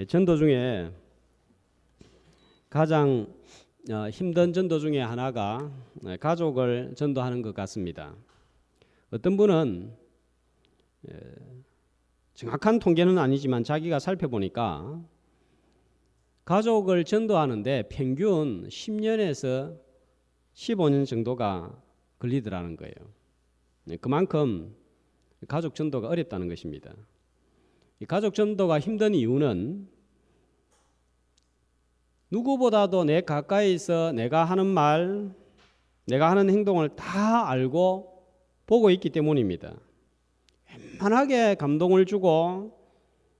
전도 중에 가장 힘든 전도 중에 하나가 가족을 전도하는 것 같습니다. 어떤 분은 정확한 통계는 아니지만 자기가 살펴보니까 가족을 전도하는데 평균 10년에서 15년 정도가 걸리더라는 거예요. 그만큼 가족 전도가 어렵다는 것입니다. 이 가족 전도가 힘든 이유는 누구보다도 내 가까이서 내가 하는 말, 내가 하는 행동을 다 알고 보고 있기 때문입니다. 웬만하게 감동을 주고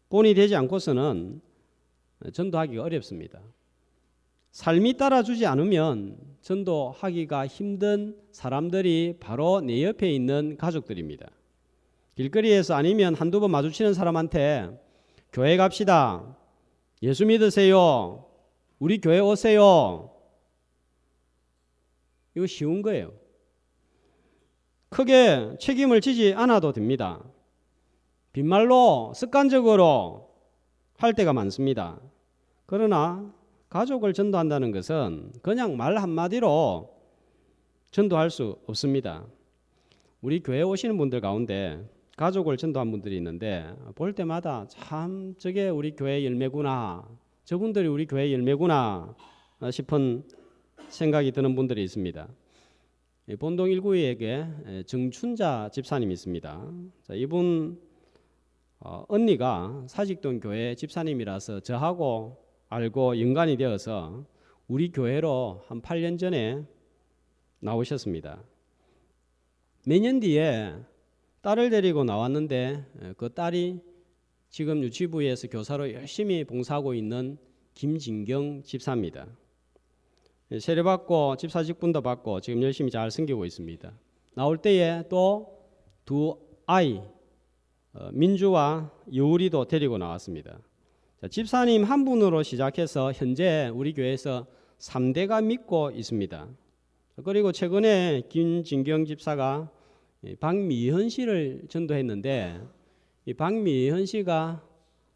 본이 되지 않고서는 전도하기가 어렵습니다. 삶이 따라주지 않으면 전도하기가 힘든 사람들이 바로 내 옆에 있는 가족들입니다. 길거리에서 아니면 한두 번 마주치는 사람한테 교회 갑시다, 예수 믿으세요, 우리 교회 오세요, 이거 쉬운 거예요. 크게 책임을 지지 않아도 됩니다. 빈말로 습관적으로 할 때가 많습니다. 그러나 가족을 전도한다는 것은 그냥 말 한마디로 전도할 수 없습니다. 우리 교회에 오시는 분들 가운데 가족을 전도한 분들이 있는데 볼 때마다 참 저게 우리 교회 열매구나, 저분들이 우리 교회 열매구나 싶은 생각이 드는 분들이 있습니다. 본동 1구에게 정춘자 집사님이 있습니다. 이분 언니가 사직동 교회 집사님이라서 저하고 알고 연관이 되어서 우리 교회로 한 8년 전에 나오셨습니다. 몇 년 뒤에 딸을 데리고 나왔는데 그 딸이 지금 유치부에서 교사로 열심히 봉사하고 있는 김진경 집사입니다. 세례받고 집사 직분도 받고 지금 열심히 잘 섬기고 있습니다. 나올 때에 또 두 아이 민주와 여울이도 데리고 나왔습니다. 집사님 한 분으로 시작해서 현재 우리 교회에서 3대가 믿고 있습니다. 그리고 최근에 김진경 집사가 박미현 씨를 전도했는데 이 박미현 씨가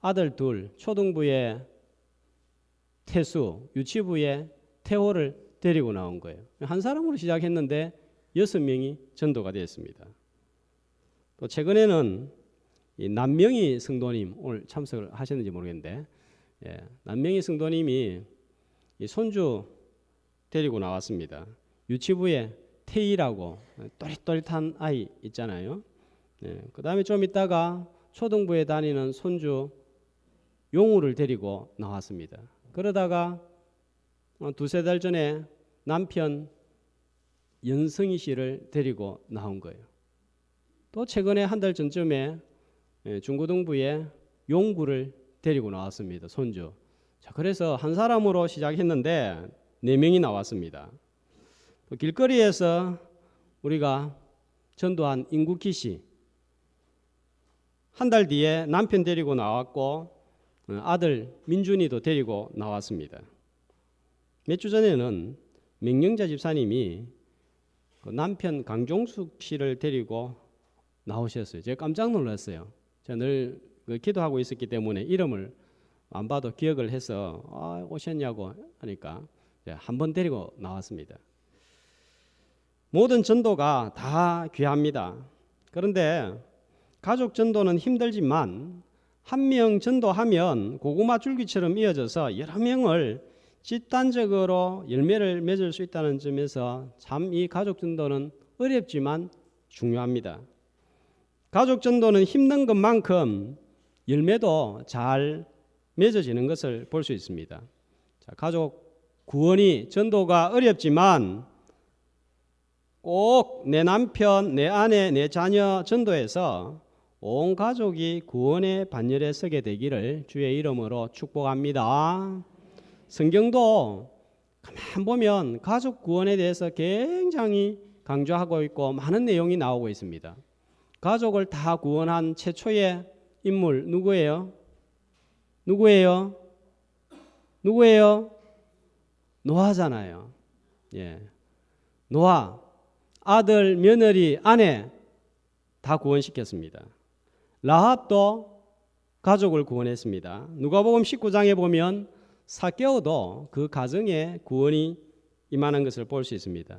아들 둘, 초등부에 태수, 유치부에 태호를 데리고 나온 거예요. 한 사람으로 시작했는데 6명이 전도가 되었습니다. 또 최근에는 이 남명희 성도님 오늘 참석을 하셨는지 모르겠는데 남명희 성도님이 이 손주 데리고 나왔습니다. 유치부에 태희라고 또릿또릿한 아이 있잖아요. 그 다음에 좀 있다가 초등부에 다니는 손주 용우를 데리고 나왔습니다. 그러다가 두세 달 전에 남편 연승희 씨를 데리고 나온 거예요. 또 최근에 한 달 전쯤에 중고등부에 용구를 데리고 나왔습니다. 손주. 자, 그래서 한 사람으로 시작했는데 4명이 나왔습니다. 또 길거리에서 우리가 전도한 인국희 씨 한 달 뒤에 남편 데리고 나왔고 아들 민준이도 데리고 나왔습니다. 몇 주 전에는 맹영자 집사님이 남편 강종숙 씨를 데리고 나오셨어요. 제가 깜짝 놀랐어요. 제가 늘 기도하고 있었기 때문에 이름을 안 봐도 기억을 해서 오셨냐고 하니까 한 번 데리고 나왔습니다. 모든 전도가 다 귀합니다. 그런데 가족 전도는 힘들지만 한 명 전도하면 고구마 줄기처럼 이어져서 여러 명을 집단적으로 열매를 맺을 수 있다는 점에서 참 이 가족 전도는 어렵지만 중요합니다. 가족 전도는 힘든 것만큼 열매도 잘 맺어지는 것을 볼 수 있습니다. 자, 가족 구원이 전도가 어렵지만 꼭 내 남편, 내 아내, 내 자녀 전도해서 온 가족이 구원의 반열에 서게 되기를 주의 이름으로 축복합니다. 성경도 가만 보면 가족 구원에 대해서 굉장히 강조하고 있고 많은 내용이 나오고 있습니다. 가족을 다 구원한 최초의 인물 누구예요? 누구예요? 노아잖아요. 노아, 아들, 며느리, 아내 다 구원시켰습니다. 라합도 가족을 구원했습니다. 누가복음 19장에 보면 사개오도 그 가정에 구원이 임하는 것을 볼 수 있습니다.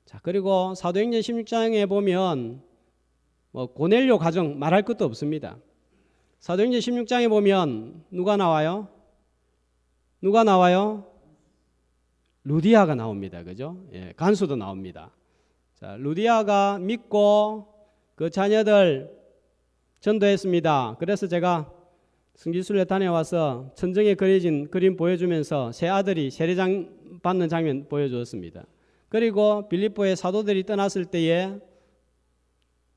자, 그리고 사도행전 16장에 보면 고넬료 가정 말할 것도 없습니다. 사도행전 16장에 보면 누가 나와요? 루디아가 나옵니다. 그죠? 예, 간수도 나옵니다. 자, 루디아가 믿고 그 자녀들 전도했습니다. 그래서 제가 승지순례 다녀와서 천정에 그려진 그림 보여주면서 새 아들이 세례장 받는 장면 보여주었습니다. 그리고 빌립보의 사도들이 떠났을 때에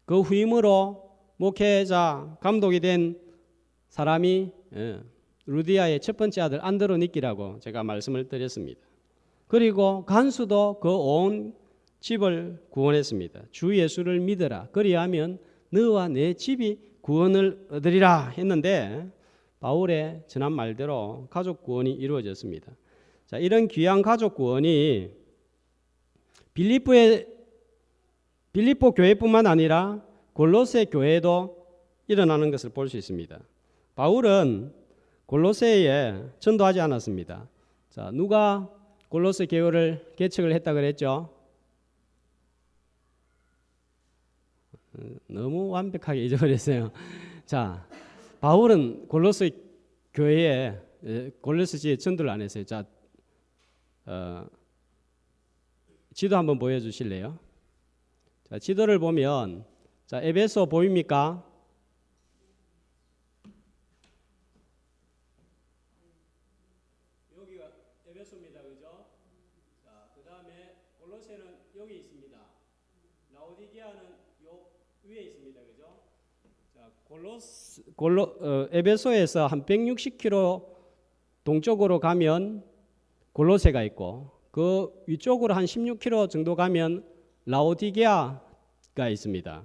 그 후임으로 목회자 감독이 된 사람이 루디아의 첫 번째 아들 안드로니키라고 제가 말씀을 드렸습니다. 그리고 간수도 그 온 집을 구원했습니다. 주 예수를 믿어라. 그리하면 너와 내 집이 구원을 얻으리라 했는데 바울의 전한 말대로 가족 구원이 이루어졌습니다. 자, 이런 귀한 가족 구원이 빌립보 교회뿐만 아니라 골로새 교회에도 일어나는 것을 볼 수 있습니다. 바울은 골로새에 전도하지 않았습니다. 자, 누가 골로새 교회를 개척을 했다 그랬죠? 너무 완벽하게 잊어버렸어요. 자, 바울은 골로새 교회에 골로새지에 전도를 안 했어요. 자, 지도 한번 보여주실래요? 자, 지도를 보면 자, 에베소 보입니까? 여기가 에베소입니다, 그죠? 자, 그 다음에 골로새는 여기 있습니다. 라오디게아는 요 위에 있습니다, 그죠? 자, 에베소에서 한 160km 동쪽으로 가면 골로새가 있고 그 위쪽으로 한 16km 정도 가면 라오디게아가 있습니다.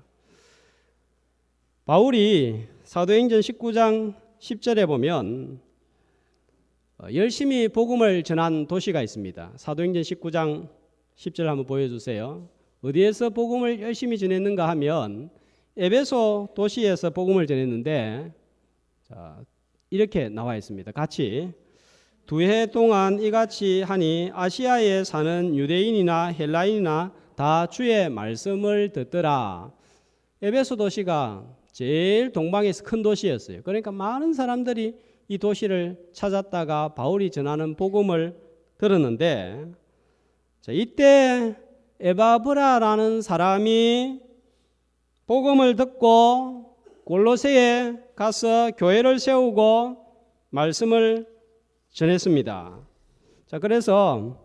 바울이 사도행전 19장 10절에 보면 열심히 복음을 전한 도시가 있습니다. 사도행전 19장 10절 한번 보여주세요. 어디에서 복음을 열심히 전했는가 하면 에베소 도시에서 복음을 전했는데 자, 이렇게 나와 있습니다. 같이 두 해 동안 이같이 하니 아시아에 사는 유대인이나 헬라인이나 다 주의 말씀을 듣더라. 에베소 도시가 제일 동방에서 큰 도시였어요. 그러니까 많은 사람들이 이 도시를 찾았다가 바울이 전하는 복음을 들었는데 자, 이때 에바브라라는 사람이 복음을 듣고 골로새에 가서 교회를 세우고 말씀을 전했습니다. 자, 그래서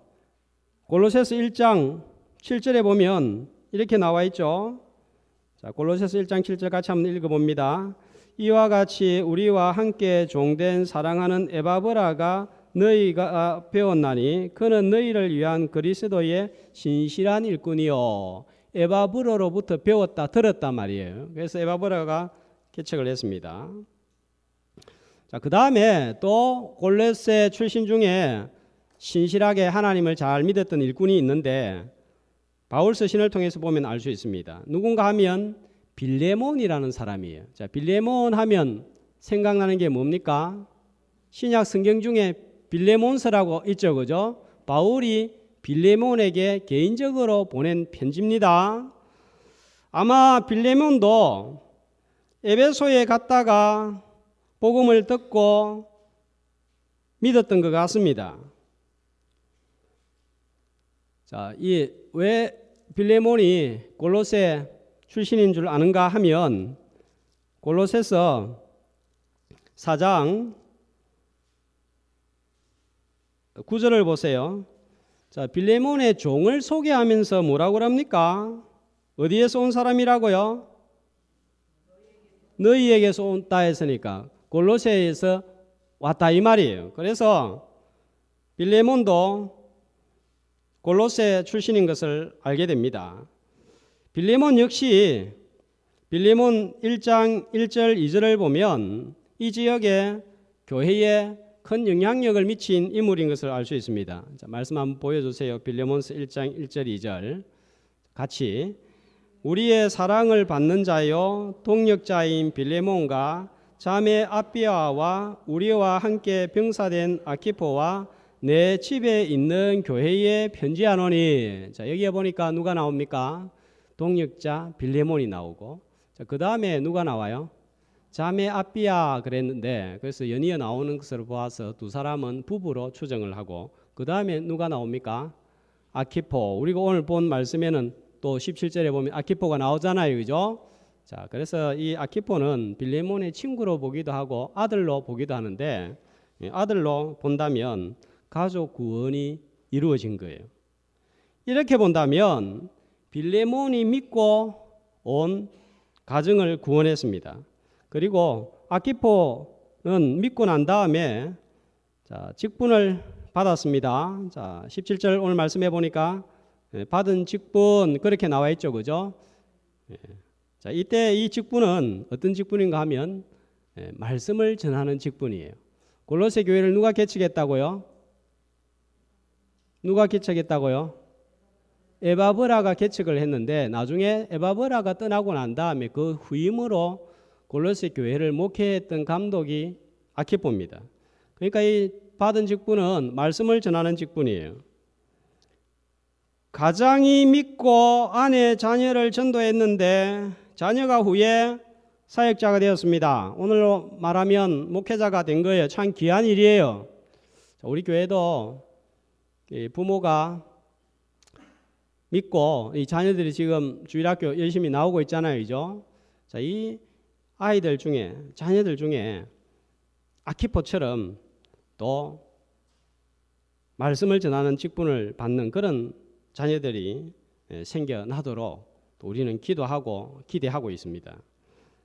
골로새서 1장 7절에 보면 이렇게 나와 있죠. 자, 골로새서 1장 7절 같이 한번 읽어봅니다. 이와 같이 우리와 함께 종된 사랑하는 에바브라가 너희가 배웠나니 그는 너희를 위한 그리스도의 신실한 일꾼이요. 에바브라로부터 배웠다 들었단 말이에요. 그래서 에바브라가 개척을 했습니다. 자, 그 다음에 또 골로새 출신 중에 신실하게 하나님을 잘 믿었던 일꾼이 있는데 바울 서신을 통해서 보면 알 수 있습니다. 누군가 하면 빌레몬이라는 사람이에요. 자, 빌레몬 하면 생각나는 게 뭡니까? 신약 성경 중에 빌레몬서라고 있죠, 그죠? 바울이 빌레몬에게 개인적으로 보낸 편지입니다. 아마 빌레몬도 에베소에 갔다가 복음을 듣고 믿었던 것 같습니다. 자, 왜 빌레몬이 골로새 출신인 줄 아는가 하면 골로새서 4장 9절을 보세요. 자, 빌레몬의 종을 소개하면서 뭐라고 합니까? 어디에서 온 사람이라고요? 너희에게서 온다 했으니까 골로새에서 왔다 이 말이에요. 그래서 빌레몬도 골로새 출신인 것을 알게 됩니다. 빌레몬 역시 빌레몬 1장 1절 2절을 보면 이 지역에 교회에 큰 영향력을 미친 인물인 것을 알 수 있습니다. 자, 말씀 한번 보여주세요. 빌레몬서 1장 1절 2절 같이 우리의 사랑을 받는 자요 동력자인 빌레몬과 자매 아비아와 우리와 함께 병사된 아키포와 내 집에 있는 교회에 편지하노니. 자, 여기에 보니까 누가 나옵니까? 동역자 빌레몬이 나오고, 자, 그 다음에 누가 나와요? 자매 아비아 그랬는데, 그래서 연이어 나오는 것으로 보아서 두 사람은 부부로 추정을 하고, 그 다음에 누가 나옵니까? 아키포. 우리가 오늘 본 말씀에는 또 17절에 보면 아키포가 나오잖아요, 그죠? 자, 그래서 이 아키포는 빌레몬의 친구로 보기도 하고 아들로 보기도 하는데, 아들로 본다면 가족 구원이 이루어진 거예요. 이렇게 본다면 빌레몬이 믿고 온 가정을 구원했습니다. 그리고 아키포는 믿고 난 다음에 자, 직분을 받았습니다. 자, 17절 오늘 말씀해 보니까 받은 직분 그렇게 나와 있죠, 그죠? 자, 이때 이 직분은 어떤 직분인가 하면 말씀을 전하는 직분이에요. 골로새 교회를 누가 개척했다고요? 누가 개척했다고요? 에바브라가 개척을 했는데, 나중에 에바브라가 떠나고 난 다음에 그 후임으로 골로새 교회를 목회했던 감독이 아키포입니다. 그러니까 이 받은 직분은 말씀을 전하는 직분이에요. 가장이 믿고 아내 자녀를 전도했는데 자녀가 후에 사역자가 되었습니다. 오늘로 말하면 목회자가 된 거예요. 참 귀한 일이에요. 우리 교회도 부모가 믿고 이 자녀들이 지금 주일학교 열심히 나오고 있잖아요, 그죠? 자, 이 아이들 중에, 자녀들 중에 아키포처럼 또 말씀을 전하는 직분을 받는 그런 자녀들이 생겨나도록 또 우리는 기도하고 기대하고 있습니다.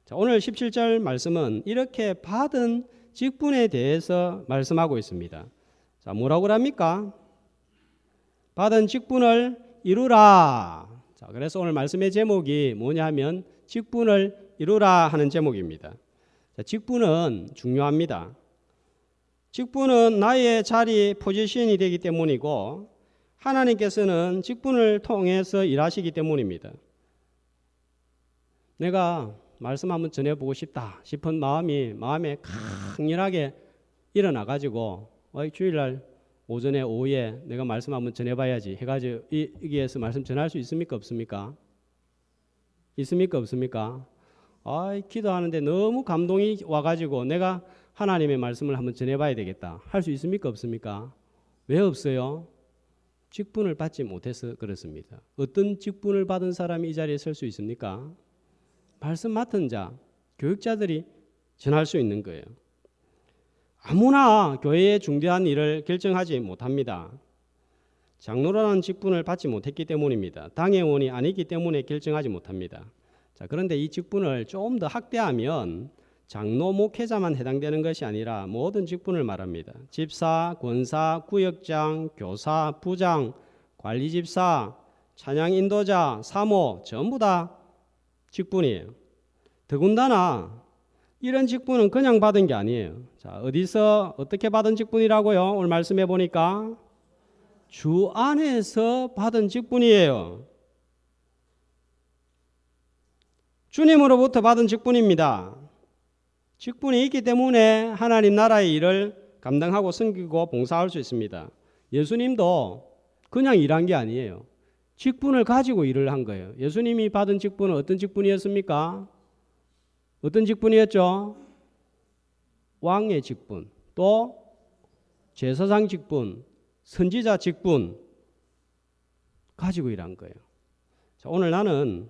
자, 오늘 17절 말씀은 이렇게 받은 직분에 대해서 말씀하고 있습니다. 자, 뭐라고 합니까? 받은 직분을 이루라. 자, 그래서 오늘 말씀의 제목이 뭐냐면 직분을 이루라 하는 제목입니다. 자, 직분은 중요합니다. 직분은 나의 자리, 포지션이 되기 때문이고 하나님께서는 직분을 통해서 일하시기 때문입니다. 내가 말씀 한번 전해보고 싶다 싶은 마음에 강렬하게 일어나가지고 주일날 오전에 오후에 내가 말씀 한번 전해봐야지 해가지고 여기에서 말씀 전할 수 있습니까? 없습니까? 있습니까? 없습니까? 기도하는데 너무 감동이 와가지고 내가 하나님의 말씀을 한번 전해봐야 되겠다 할 수 있습니까? 없습니까? 왜 없어요? 직분을 받지 못해서 그렇습니다. 어떤 직분을 받은 사람이 이 자리에 설 수 있습니까? 말씀 맡은 자, 교육자들이 전할 수 있는 거예요. 아무나 교회의 중대한 일을 결정하지 못합니다. 장로라는 직분을 받지 못했기 때문입니다. 당회원이 아니기 때문에 결정하지 못합니다. 자, 그런데 이 직분을 좀 더 확대하면 장로 목회자만 해당되는 것이 아니라 모든 직분을 말합니다. 집사, 권사, 구역장, 교사, 부장, 관리집사, 찬양 인도자, 사모 전부 다 직분이에요. 더군다나 이런 직분은 그냥 받은 게 아니에요. 자, 어디서 어떻게 받은 직분이라고요? 오늘 말씀해 보니까 주 안에서 받은 직분이에요. 주님으로부터 받은 직분입니다. 직분이 있기 때문에 하나님 나라의 일을 감당하고 섬기고 봉사할 수 있습니다. 예수님도 그냥 일한 게 아니에요. 직분을 가지고 일을 한 거예요. 예수님이 받은 직분은 어떤 직분이었습니까? 어떤 직분이었죠? 왕의 직분, 또 제사장 직분, 선지자 직분 가지고 일한 거예요. 자, 오늘 나는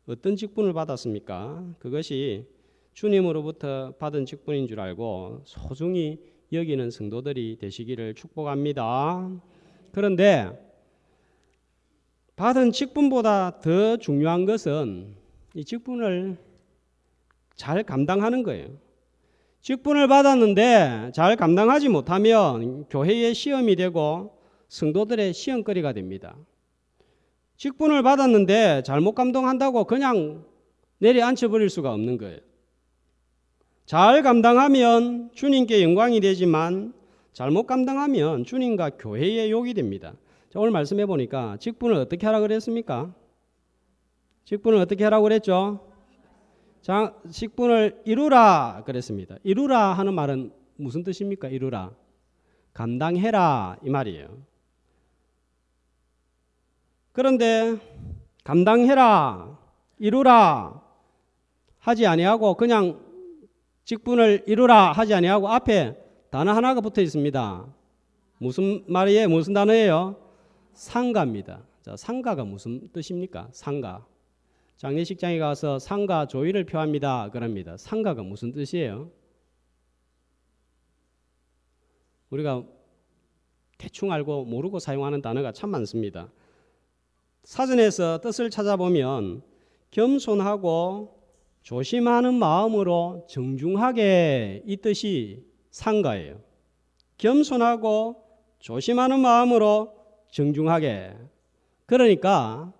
어떤 직분을 받았습니까? 그것이 주님으로부터 받은 직분인 줄 알고 소중히 여기는 성도들이 되시기를 축복합니다. 그런데 받은 직분보다 더 중요한 것은 이 직분을 잘 감당하는 거예요. 직분을 받았는데 잘 감당하지 못하면 교회의 시험이 되고 성도들의 시험거리가 됩니다. 직분을 받았는데 잘못 감당한다고 그냥 내려앉혀버릴 수가 없는 거예요. 잘 감당하면 주님께 영광이 되지만 잘못 감당하면 주님과 교회의 욕이 됩니다. 자, 오늘 말씀해 보니까 직분을 어떻게 하라고 그랬습니까? 직분을 어떻게 하라고 그랬죠? 직분을 이루라 그랬습니다. 이루라 하는 말은 무슨 뜻입니까? 이루라. 감당해라 이 말이에요. 그런데 감당해라, 이루라 하지 아니하고 그냥 직분을 이루라 하지 아니하고 앞에 단어 하나가 붙어 있습니다. 무슨 말이에요? 무슨 단어예요? 상가입니다. 자, 상가가 무슨 뜻입니까? 상가. 장례식장에 가서 상가 조의를 표합니다. 그럽니다. 상가가 무슨 뜻이에요? 우리가 대충 알고 모르고 사용하는 단어가 참 많습니다. 사전에서 뜻을 찾아보면 겸손하고 조심하는 마음으로 정중하게 이 뜻이 상가예요. 겸손하고 조심하는 마음으로 정중하게. 그러니까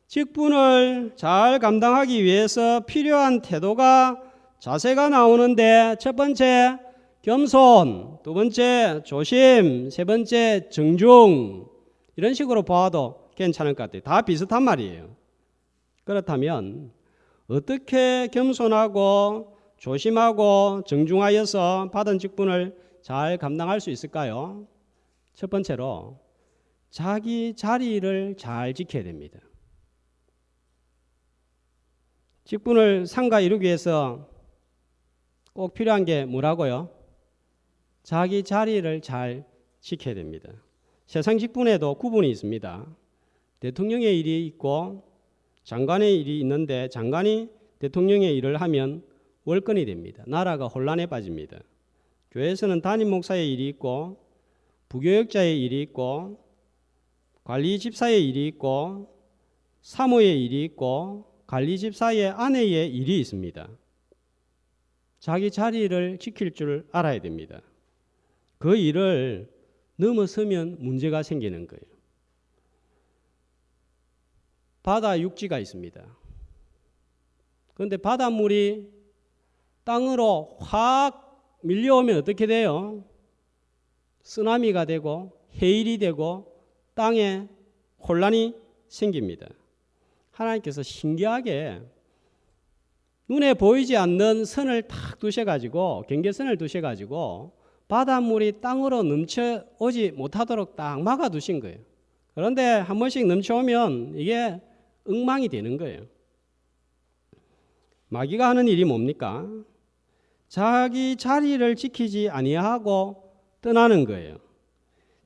직분을 잘 감당하기 위해서 필요한 태도가 자세가 나오는데 첫 번째 겸손, 두 번째 조심, 세 번째 정중 이런 식으로 봐도 괜찮을 것 같아요. 다 비슷한 말이에요. 그렇다면 어떻게 겸손하고 조심하고 정중하여서 받은 직분을 잘 감당할 수 있을까요? 첫 번째로 자기 자리를 잘 지켜야 됩니다. 직분을 상가 이루기 위해서 꼭 필요한 게 뭐라고요? 자기 자리를 잘 지켜야 됩니다. 세상 직분에도 구분이 있습니다. 대통령의 일이 있고 장관의 일이 있는데 장관이 대통령의 일을 하면 월권이 됩니다. 나라가 혼란에 빠집니다. 교회에서는 담임 목사의 일이 있고 부교역자의 일이 있고 관리 집사의 일이 있고 사모의 일이 있고 관리 집사의 아내의 일이 있습니다. 자기 자리를 지킬 줄 알아야 됩니다. 그 일을 넘어서면 문제가 생기는 거예요. 바다 육지가 있습니다. 그런데 바닷물이 땅으로 확 밀려오면 어떻게 돼요? 쓰나미가 되고 해일이 되고 땅에 혼란이 생깁니다. 하나님께서 신기하게 눈에 보이지 않는 선을 탁 두셔가지고 경계선을 두셔가지고 바닷물이 땅으로 넘쳐오지 못하도록 딱 막아두신 거예요. 그런데 한 번씩 넘쳐오면 이게 엉망이 되는 거예요. 마귀가 하는 일이 뭡니까? 자기 자리를 지키지 아니하고 떠나는 거예요.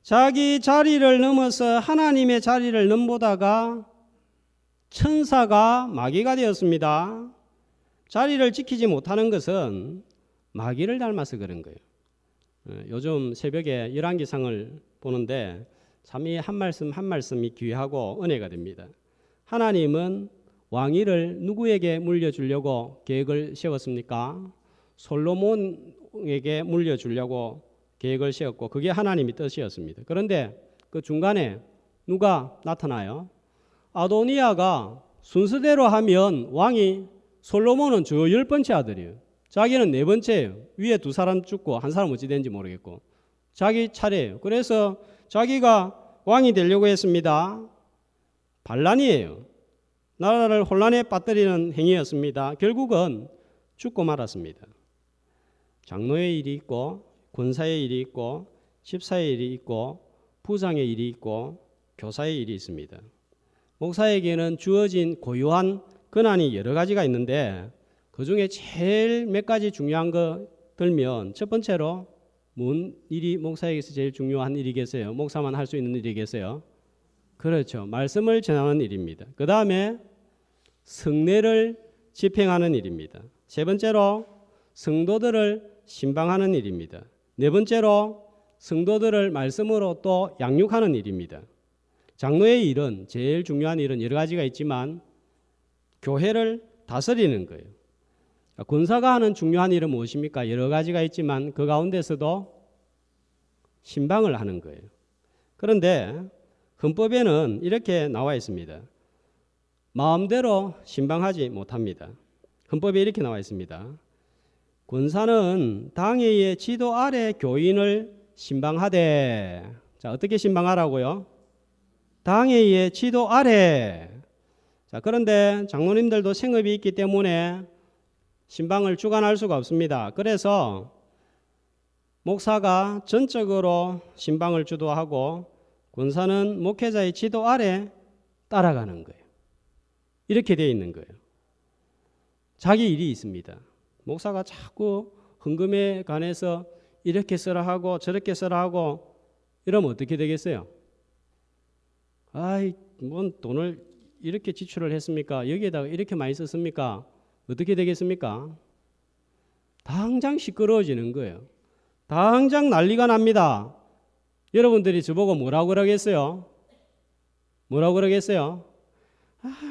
자기 자리를 넘어서 하나님의 자리를 넘보다가 천사가 마귀가 되었습니다. 자리를 지키지 못하는 것은 마귀를 닮아서 그런 거예요. 요즘 새벽에 열왕기상을 보는데 참 이 한 말씀 한 말씀이 귀하고 은혜가 됩니다. 하나님은 왕위를 누구에게 물려주려고 계획을 세웠습니까? 솔로몬에게 물려주려고 계획을 세웠고 그게 하나님의 뜻이었습니다. 그런데 그 중간에 누가 나타나요? 아도니아가 순서대로 하면 왕이 솔로몬은 저 10번째 아들이에요. 자기는 4번째예요. 위에 2사람 죽고 한 사람 어찌 된지 모르겠고 자기 차례예요. 그래서 자기가 왕이 되려고 했습니다. 반란이에요. 나라를 혼란에 빠뜨리는 행위였습니다. 결국은 죽고 말았습니다. 장로의 일이 있고 권사의 일이 있고 집사의 일이 있고 부장의 일이 있고 교사의 일이 있습니다. 목사에게는 주어진 고유한 권한이 여러 가지가 있는데 그 중에 제일 몇 가지 중요한 거 들면 첫 번째로 뭔 일이 목사에게서 제일 중요한 일이겠어요? 목사만 할 수 있는 일이겠어요? 그렇죠. 말씀을 전하는 일입니다. 그 다음에 성례를 집행하는 일입니다. 세 번째로 성도들을 신방하는 일입니다. 네 번째로 성도들을 말씀으로 또 양육하는 일입니다. 장로의 일은 제일 중요한 일은 여러 가지가 있지만 교회를 다스리는 거예요. 권사가 하는 중요한 일은 무엇입니까? 여러 가지가 있지만 그 가운데서도 신방을 하는 거예요. 그런데 헌법에는 이렇게 나와 있습니다. 마음대로 신방하지 못합니다. 헌법에 이렇게 나와 있습니다. 권사는 당회의 지도 아래 교인을 신방하되, 자, 어떻게 신방하라고요? 당회의 지도 아래. 자, 그런데 장로님들도 생업이 있기 때문에 신방을 주관할 수가 없습니다. 그래서 목사가 전적으로 신방을 주도하고 권사는 목회자의 지도 아래 따라가는 거예요. 이렇게 되어 있는 거예요. 자기 일이 있습니다. 목사가 자꾸 헌금에 관해서 이렇게 써라 하고 저렇게 써라 하고 이러면 어떻게 되겠어요? 아이, 뭔 돈을 이렇게 지출을 했습니까? 여기에다가 이렇게 많이 썼습니까? 어떻게 되겠습니까? 당장 시끄러워지는 거예요. 당장 난리가 납니다. 여러분들이 저보고 뭐라고 그러겠어요? 뭐라고 그러겠어요?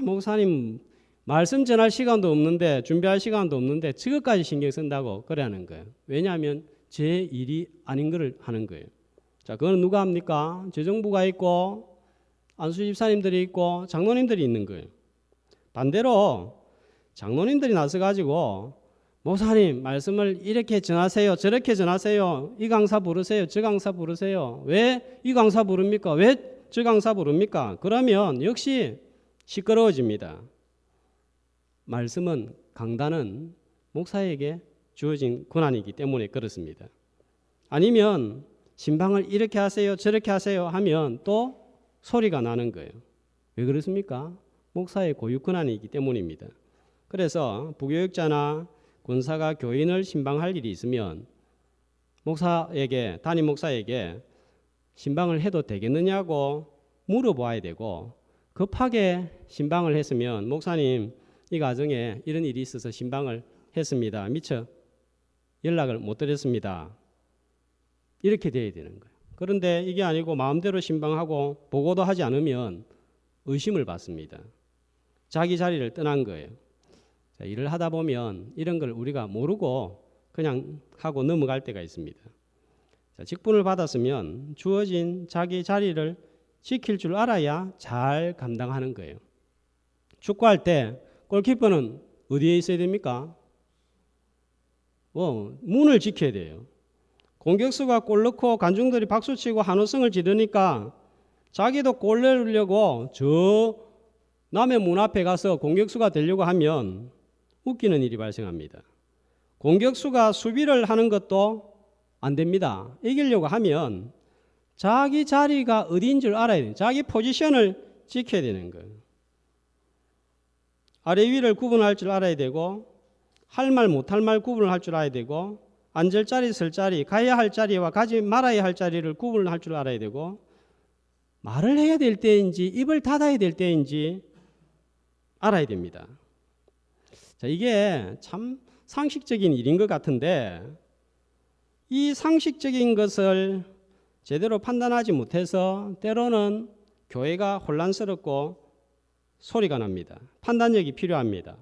목사님 말씀 전할 시간도 없는데 준비할 시간도 없는데 저것까지 신경 쓴다고 그러는 거예요. 왜냐하면 제 일이 아닌 걸 하는 거예요. 자, 그건 누가 합니까? 재정부가 있고 안수 집사님들이 있고 장로님들이 있는 거예요. 반대로 장로님들이 나서가지고 목사님 말씀을 이렇게 전하세요, 저렇게 전하세요, 이 강사 부르세요, 저 강사 부르세요. 왜 이 강사 부릅니까? 왜 저 강사 부릅니까? 그러면 역시 시끄러워집니다. 말씀은 강단은 목사에게 주어진 권한이기 때문에 그렇습니다. 아니면 신방을 이렇게 하세요, 저렇게 하세요 하면 또 소리가 나는 거예요. 왜 그렇습니까? 목사의 고유 권한이기 때문입니다. 그래서 부교육자나 권사가 교인을 신방할 일이 있으면 목사에게, 담임 목사에게 신방을 해도 되겠느냐고 물어봐야 되고, 급하게 신방을 했으면 목사님 이 가정에 이런 일이 있어서 신방을 했습니다. 미처 연락을 못 드렸습니다. 이렇게 돼야 되는 거예요. 그런데 이게 아니고 마음대로 신방하고 보고도 하지 않으면 의심을 받습니다. 자기 자리를 떠난 거예요. 자, 일을 하다 보면 이런 걸 우리가 모르고 그냥 하고 넘어갈 때가 있습니다. 자, 직분을 받았으면 주어진 자기 자리를 지킬 줄 알아야 잘 감당하는 거예요. 축구할 때 골키퍼는 어디에 있어야 됩니까? 문을 지켜야 돼요. 공격수가 골 넣고 관중들이 박수치고 환호성을 지르니까 자기도 골 넣으려고 저 남의 문 앞에 가서 공격수가 되려고 하면 웃기는 일이 발생합니다. 공격수가 수비를 하는 것도 안 됩니다. 이기려고 하면 자기 자리가 어디인 줄 알아야 돼요. 자기 포지션을 지켜야 되는 거예요. 아래 위를 구분할 줄 알아야 되고, 할 말 못할 말 구분을 할 줄 알아야 되고, 앉을 자리 설 자리, 가야 할 자리와 가지 말아야 할 자리를 구분을 할 줄 알아야 되고, 말을 해야 될 때인지 입을 닫아야 될 때인지 알아야 됩니다. 자, 이게 참 상식적인 일인 것 같은데, 이 상식적인 것을 제대로 판단하지 못해서 때로는 교회가 혼란스럽고 소리가 납니다. 판단력이 필요합니다.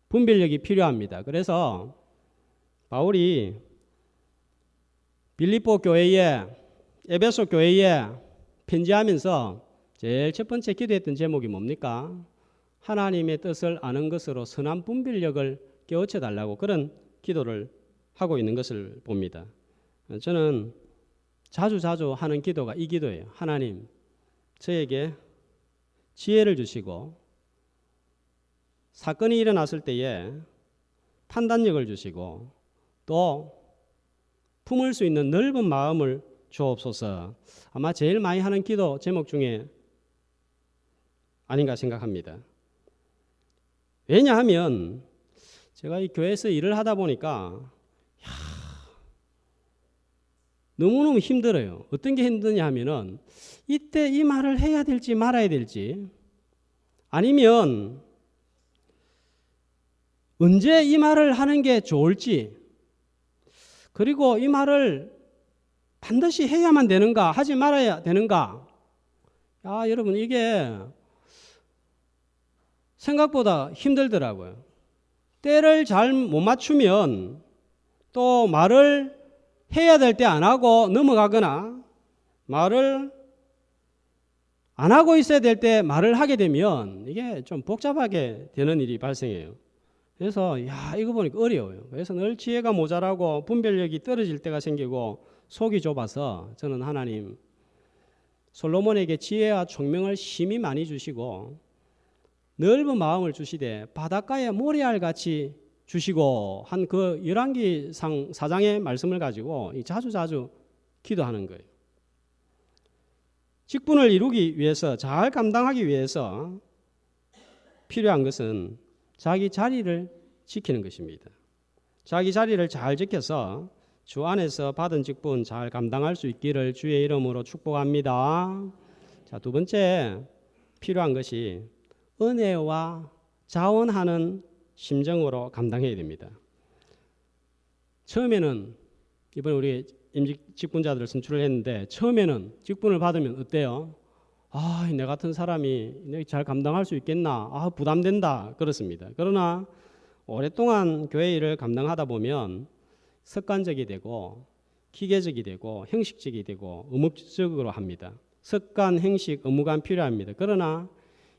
분별력이 필요합니다. 그래서 바울이 빌립보 교회에, 에베소 교회에 편지하면서 제일 첫 번째 기도했던 제목이 뭡니까? 하나님의 뜻을 아는 것으로 선한 분별력을 깨우쳐 달라고 그런 기도를 하고 있는 것을 봅니다. 저는 자주 하는 기도가 이 기도예요. 하나님, 저에게 지혜를 주시고 사건이 일어났을 때에 판단력을 주시고 또 품을 수 있는 넓은 마음을 주옵소서. 아마 제일 많이 하는 기도 제목 중에 아닌가 생각합니다. 왜냐하면 제가 이 교회에서 일을 하다 보니까 너무너무 힘들어요. 어떤 게 힘드냐 하면은 이때 이 말을 해야 될지 말아야 될지, 아니면 언제 이 말을 하는 게 좋을지, 그리고 이 말을 반드시 해야만 되는가 하지 말아야 되는가. 여러분 이게 생각보다 힘들더라고요. 때를 잘 못 맞추면 또 말을 해야 될 때 안 하고 넘어가거나 말을 안 하고 있어야 될 때 말을 하게 되면 이게 좀 복잡하게 되는 일이 발생해요. 그래서 이거 보니까 어려워요. 그래서 늘 지혜가 모자라고 분별력이 떨어질 때가 생기고 속이 좁아서 저는 하나님 솔로몬에게 지혜와 총명을 심히 많이 주시고 넓은 마음을 주시되 바닷가에 모래알같이 주시고 한 그 열왕기상 4장의 말씀을 가지고 자주 기도하는 거예요. 직분을 이루기 위해서, 잘 감당하기 위해서 필요한 것은 자기 자리를 지키는 것입니다. 자기 자리를 잘 지켜서 주 안에서 받은 직분 잘 감당할 수 있기를 주의 이름으로 축복합니다. 자, 두 번째 필요한 것이 은혜와 자원하는 심정으로 감당해야 됩니다. 처음에는 이번에 우리 임직 직분자들을 선출을 했는데 처음에는 직분을 받으면 어때요? 아, 내 같은 사람이 잘 감당할 수 있겠나? 아, 부담된다. 그렇습니다. 그러나 오랫동안 교회 일을 감당하다 보면 습관적이 되고 기계적이 되고 형식적이 되고 의무적으로 합니다. 습관, 형식, 의무감 필요합니다. 그러나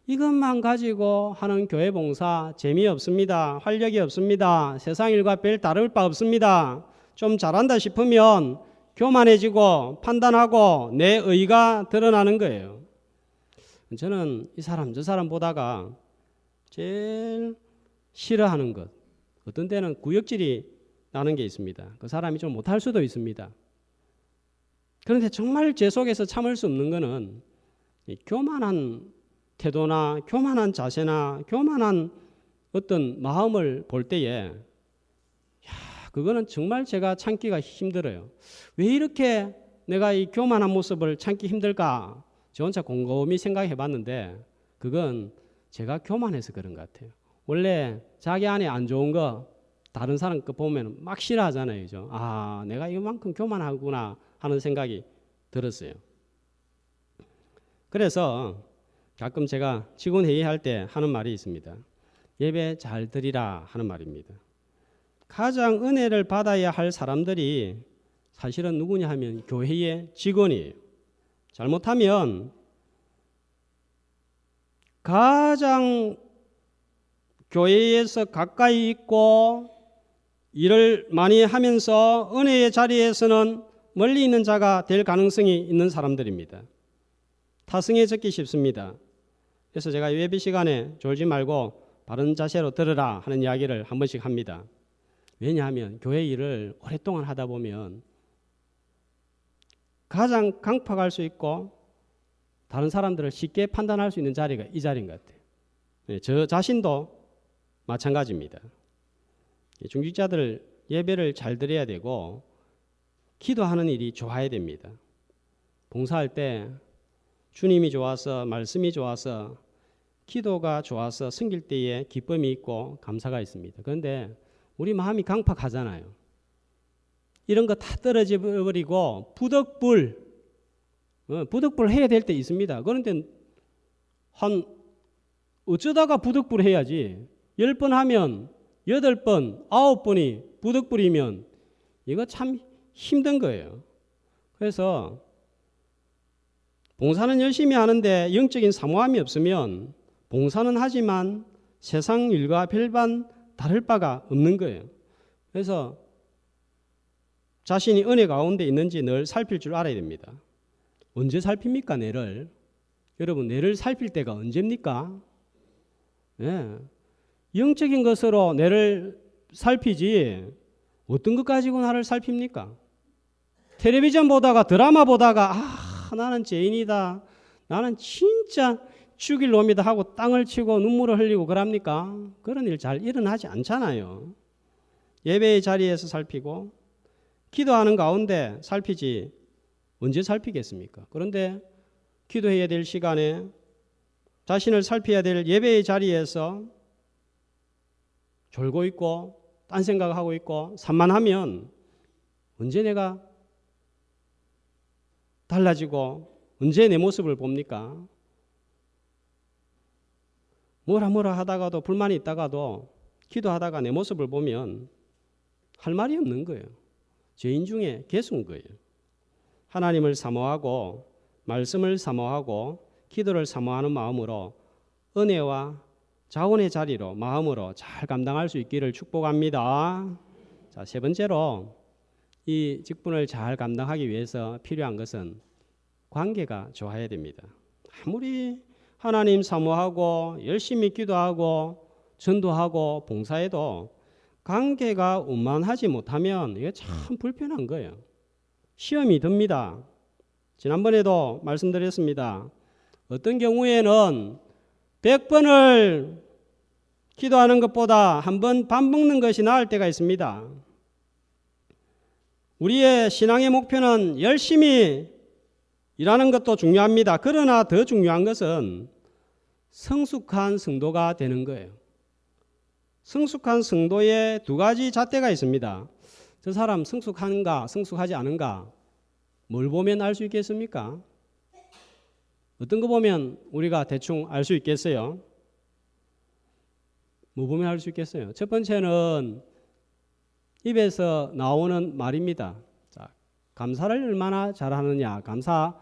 이것만 가지고 하는 교회 봉사 재미없습니다. 활력이 없습니다. 세상 일과 별 다를 바 없습니다. 좀 잘한다 싶으면 교만해지고 판단하고 내 의가 드러나는 거예요. 저는 이 사람 저 사람 보다가 제일 싫어하는 것, 어떤 때는 구역질이 나는 게 있습니다. 그 사람이 좀 못할 수도 있습니다. 그런데 정말 제 속에서 참을 수 없는 거는 교만한 태도나 교만한 자세나 교만한 어떤 마음을 볼 때에 그거는 정말 제가 참기가 힘들어요. 왜 이렇게 내가 이 교만한 모습을 참기 힘들까? 저 혼자 곰곰이 생각해 봤는데 그건 제가 교만해서 그런 것 같아요. 원래 자기 안에 안 좋은 거 다른 사람 거 보면 막 싫어하잖아요. 그죠? 아, 내가 이만큼 교만하구나 하는 생각이 들었어요. 그래서 가끔 제가 직원 회의할 때 하는 말이 있습니다. 예배 잘 드리라 하는 말입니다. 가장 은혜를 받아야 할 사람들이 사실은 누구냐 하면 교회의 직원이에요. 잘못하면 가장 교회에서 가까이 있고 일을 많이 하면서 은혜의 자리에서는 멀리 있는 자가 될 가능성이 있는 사람들입니다. 타성해졌기 쉽습니다. 그래서 제가 예배 시간에 졸지 말고 바른 자세로 들으라 하는 이야기를 한 번씩 합니다. 왜냐하면 교회 일을 오랫동안 하다 보면 가장 강팍할 수 있고 다른 사람들을 쉽게 판단할 수 있는 자리가 이 자리인 것 같아요. 저 자신도 마찬가지입니다. 중직자들 예배를 잘 드려야 되고 기도하는 일이 좋아야 됩니다. 봉사할 때 주님이 좋아서 말씀이 좋아서 기도가 좋아서 섬길 때에 기쁨이 있고 감사가 있습니다. 그런데 우리 마음이 강팍하잖아요. 이런 거 다 떨어져 버리고 부득불 해야 될 때 있습니다. 그런데 한 어쩌다가 부득불 해야지 10번 하면 8번, 9번이 부득불이면 이거 참 힘든 거예요. 그래서 봉사는 열심히 하는데 영적인 사모함이 없으면 봉사는 하지만 세상 일과 별반 다를 바가 없는 거예요. 그래서 자신이 은혜 가운데 있는지 늘 살필 줄 알아야 됩니다. 언제 살핍니까, 뇌를? 여러분, 뇌를 살필 때가 언제입니까? 네. 영적인 것으로 뇌를 살피지 어떤 것 가지고 나를 살핍니까? 텔레비전 보다가 드라마 보다가 나는 죄인이다. 나는 진짜 죽일 놈이다 하고 땅을 치고 눈물을 흘리고 그럽니까? 그런 일 잘 일어나지 않잖아요. 예배의 자리에서 살피고 기도하는 가운데 살피지 언제 살피겠습니까? 그런데 기도해야 될 시간에 자신을 살펴야 될 예배의 자리에서 졸고 있고 딴 생각하고 있고 산만하면 언제 내가 달라지고 언제 내 모습을 봅니까? 뭐라 하다가도 불만이 있다가도 기도하다가 내 모습을 보면 할 말이 없는 거예요. 죄인 중에 개수인 거예요. 하나님을 사모하고 말씀을 사모하고 기도를 사모하는 마음으로 은혜와 자원의 자리로 마음으로 잘 감당할 수 있기를 축복합니다. 자, 세 번째로 이 직분을 잘 감당하기 위해서 필요한 것은 관계가 좋아야 됩니다. 아무리 하나님 사모하고 열심히 기도하고 전도하고 봉사해도 관계가 원만하지 못하면 이게 참 불편한 거예요. 시험이 듭니다. 지난번에도 말씀드렸습니다. 어떤 경우에는 100번을 기도하는 것보다 한 번 밥 먹는 것이 나을 때가 있습니다. 우리의 신앙의 목표는 열심히 일하는 것도 중요합니다. 그러나 더 중요한 것은 성숙한 성도가 되는 거예요. 성숙한 성도의 두 가지 잣대가 있습니다. 저 사람 성숙한가 성숙하지 않은가 뭘 보면 알 수 있겠습니까? 어떤 거 보면 우리가 대충 알 수 있겠어요? 뭐 보면 알 수 있겠어요? 첫 번째는 입에서 나오는 말입니다. 자, 감사를 얼마나 잘하느냐. 감사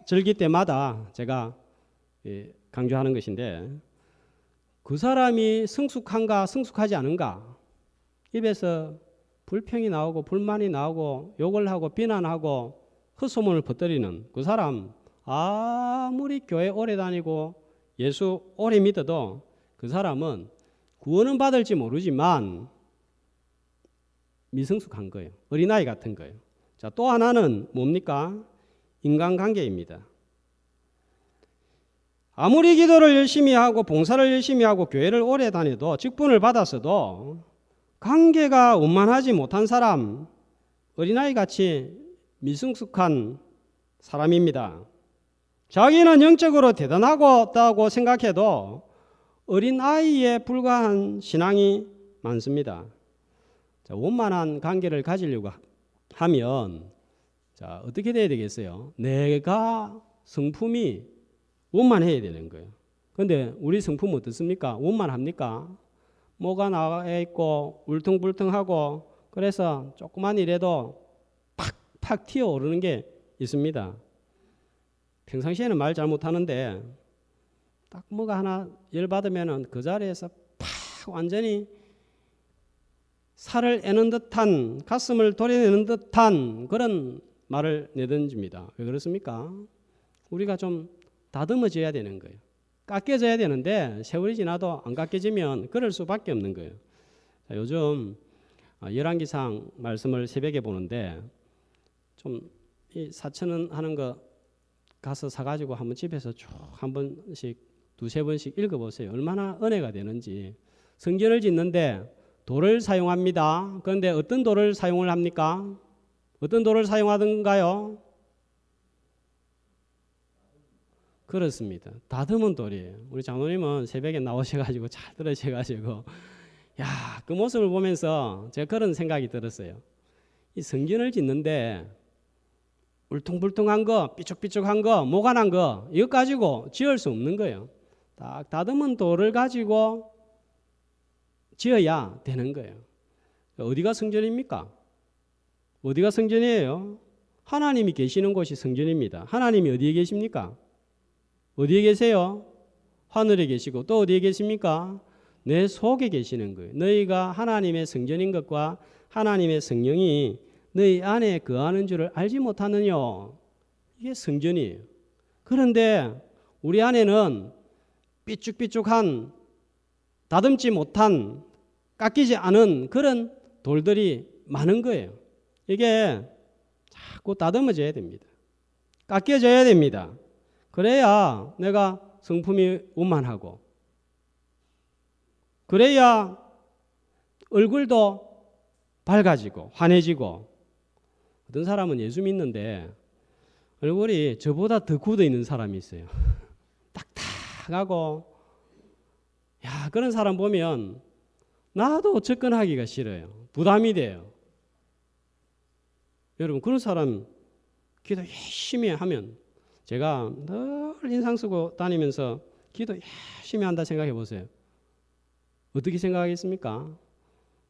절기 때마다 제가 강조하는 것인데 그 사람이 성숙한가 성숙하지 않은가 입에서 불평이 나오고 불만이 나오고 욕을 하고 비난하고 헛소문을 퍼뜨리는 그 사람 아무리 교회 오래 다니고 예수 오래 믿어도 그 사람은 구원은 받을지 모르지만 미성숙한 거예요. 어린아이 같은 거예요. 자, 또 하나는 뭡니까? 인간관계입니다. 아무리 기도를 열심히 하고 봉사를 열심히 하고 교회를 오래 다녀도 직분을 받았어도 관계가 원만하지 못한 사람, 어린아이 같이 미성숙한 사람입니다. 자기는 영적으로 대단하다고 생각해도 어린아이에 불과한 신앙이 많습니다. 자, 원만한 관계를 가지려고 하면 자, 어떻게 돼야 되겠어요? 내가 성품이 원만해야 되는 거예요. 그런데 우리 성품은 어떻습니까? 원만합니까? 뭐가 나와 있고 울퉁불퉁하고 그래서 조그만 일에도 팍팍 튀어오르는 게 있습니다. 평상시에는 말 잘못하는데 딱 뭐가 하나 열받으면 그 자리에서 팍 완전히 살을 애는 듯한 가슴을 도려내는 듯한 그런 말을 내던집니다. 왜 그렇습니까? 우리가 좀 다듬어져야 되는 거예요. 깎여져야 되는데 세월이 지나도 안 깎여지면 그럴 수밖에 없는 거예요. 자, 요즘 열왕기상 말씀을 새벽에 보는데 좀 이 4,000원 하는 거 가서 사가지고 한번 집에서 쭉 한 번씩 두세 번씩 읽어보세요. 얼마나 은혜가 되는지. 성전을 짓는데 돌을 사용합니다. 그런데 어떤 돌을 사용을 합니까? 어떤 돌을 사용하던가요? 그렇습니다. 다듬은 돌이에요. 우리 장로님은 새벽에 나오셔가지고 잘 들으셔가지고 야, 그 모습을 보면서 제가 그런 생각이 들었어요. 이 성전을 짓는데 울퉁불퉁한 거, 삐죽삐죽한 거, 모가난 거 이거 가지고 지을 수 없는 거예요. 딱 다듬은 돌을 가지고 지어야 되는 거예요. 어디가 성전입니까? 어디가 성전이에요? 하나님이 계시는 곳이 성전입니다. 하나님이 어디에 계십니까? 어디에 계세요? 하늘에 계시고 또 어디에 계십니까? 내 속에 계시는 거예요. 너희가 하나님의 성전인 것과 하나님의 성령이 너희 안에 거하는 줄을 알지 못하느냐? 이게 성전이에요. 그런데 우리 안에는 삐죽삐죽한 다듬지 못한 깎이지 않은 그런 돌들이 많은 거예요. 이게 자꾸 다듬어져야 됩니다. 깎여져야 됩니다. 그래야 내가 성품이 원만하고 그래야 얼굴도 밝아지고 환해지고 어떤 사람은 예수 믿는데 얼굴이 저보다 더 굳어 있는 사람이 있어요. 딱딱하고 야 그런 사람 보면 나도 접근하기가 싫어요. 부담이 돼요. 여러분 그런 사람 기도 열심히 하면 제가 늘 인상 쓰고 다니면서 기도 열심히 한다 생각해 보세요. 어떻게 생각하겠습니까?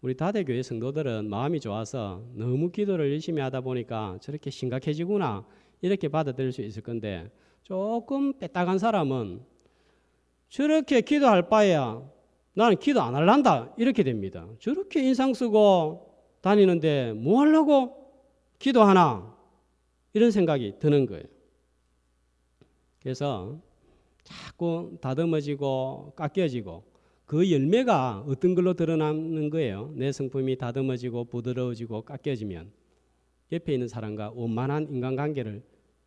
우리 다대교회 성도들은 마음이 좋아서 너무 기도를 열심히 하다 보니까 저렇게 심각해지구나 이렇게 받아들일 수 있을 건데 조금 빼딱한 사람은 저렇게 기도할 바에야 나는 기도 안 할란다 이렇게 됩니다. 저렇게 인상 쓰고 다니는데 뭐 하려고 기도하나 이런 생각이 드는 거예요. 그래서 자꾸 다듬어지고 깎여지고 그 열매가 어떤 걸로 드러나는 거예요? 내 성품이 다듬어지고 부드러워지고 깎여지면 옆에 있는 사람과 원만한 인간관계를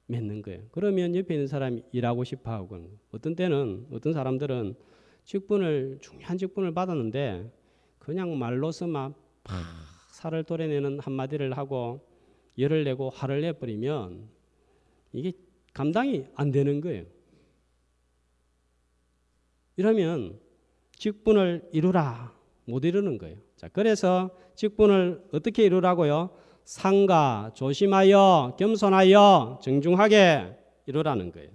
맺는 거예요. 그러면 옆에 있는 사람이 일하고 싶어 하고, 어떤 때는 어떤 사람들은 중요한 직분을 받았는데 그냥 말로서 막 살을 도려내는 한마디를 하고 열을 내고 화를 내버리면 이게 감당이 안 되는 거예요. 이러면 직분을 이루라, 못 이루는 거예요. 자, 그래서 직분을 어떻게 이루라고요? 상가, 조심하여, 겸손하여, 정중하게 이루라는 거예요.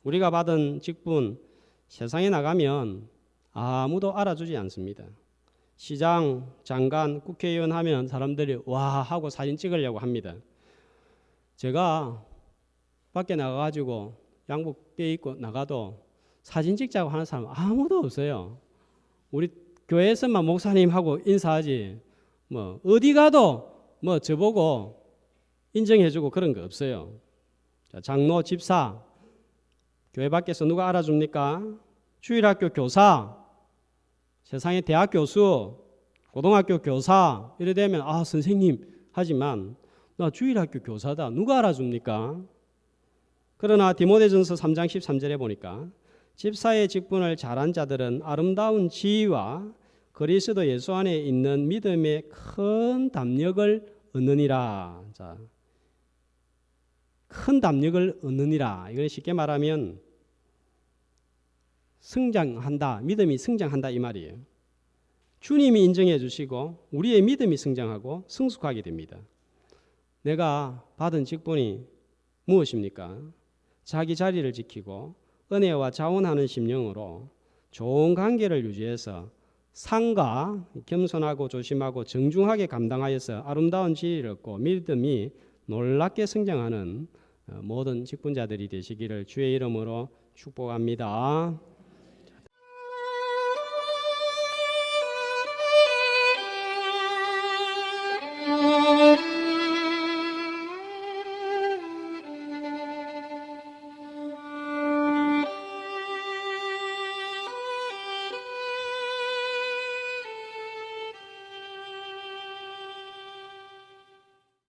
우리가 받은 직분, 세상에 나가면 아무도 알아주지 않습니다. 시장, 장관, 국회의원 하면 사람들이 와 하고 사진 찍으려고 합니다. 제가 밖에 나가가지고 양복 껴입고 나가도 사진 찍자고 하는 사람 아무도 없어요. 우리 교회에서만 목사님하고 인사하지 뭐 어디 가도 뭐 저보고 인정해주고 그런 거 없어요. 자, 장로, 집사, 교회 밖에서 누가 알아줍니까? 주일학교 교사, 세상의 대학 교수, 고등학교 교사 이래 되면 아 선생님 하지만 나 주일학교 교사다 누가 알아줍니까? 그러나 디모데전서 3장 13절에 보니까 집사의 직분을 잘한 자들은 아름다운 지위와 그리스도 예수 안에 있는 믿음의 큰 담력을 얻느니라. 자, 큰 담력을 얻느니라. 이걸 쉽게 말하면 성장한다. 믿음이 성장한다 이 말이에요. 주님이 인정해 주시고 우리의 믿음이 성장하고 성숙하게 됩니다. 내가 받은 직분이 무엇입니까? 자기 자리를 지키고 은혜와 자원하는 심령으로 좋은 관계를 유지해서 상과 겸손하고 조심하고 정중하게 감당하여서 아름다운 지위를 얻고 믿음이 놀랍게 성장하는 모든 직분자들이 되시기를 주의 이름으로 축복합니다.